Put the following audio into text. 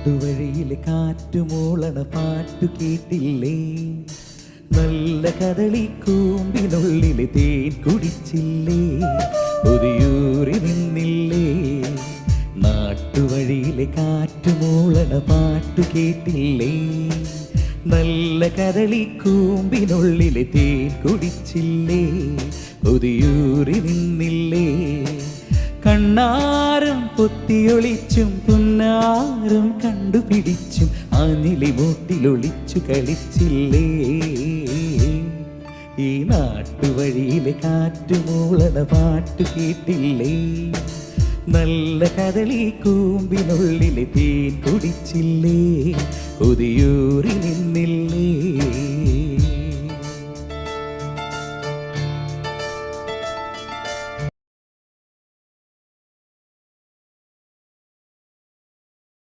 നാട്ടുവഴിയിലെ കാറ്റുമൂളണ പാട്ടു കേട്ടില്ലേ? നല്ല കദളി കൂമ്പിനുള്ളിലെ തേൻ കുടിച്ചില്ലേ? ഒതിയൂറി നിന്നില്ലേ? നാട്ടുവഴിയിലെ കാറ്റുമൂളണ പാട്ടു കേട്ടില്ലേ? നല്ല കദളി കൂമ്പിനുള്ളിലെ തേൻ കുടിച്ചില്ലേ? ഒതിയൂറി നിന്നില്ലേ? കണ്ണാരം പൊത്തിയൊളിച്ചും പുന്നാരം കണ്ടുപിടിച്ചും അനിലി മൂട്ടിലൊളിച്ചു കളിച്ചില്ലേ? ഈ നാട്ടുവഴിയിലെ കാറ്റുമൂളണ പാട്ടു കേട്ടില്ലേ? നല്ല കദളി കൂമ്പിനുള്ളിലെ തേൻ കുടിച്ചില്ലേ? കൊതിയൂറി നിന്നില്ലേ?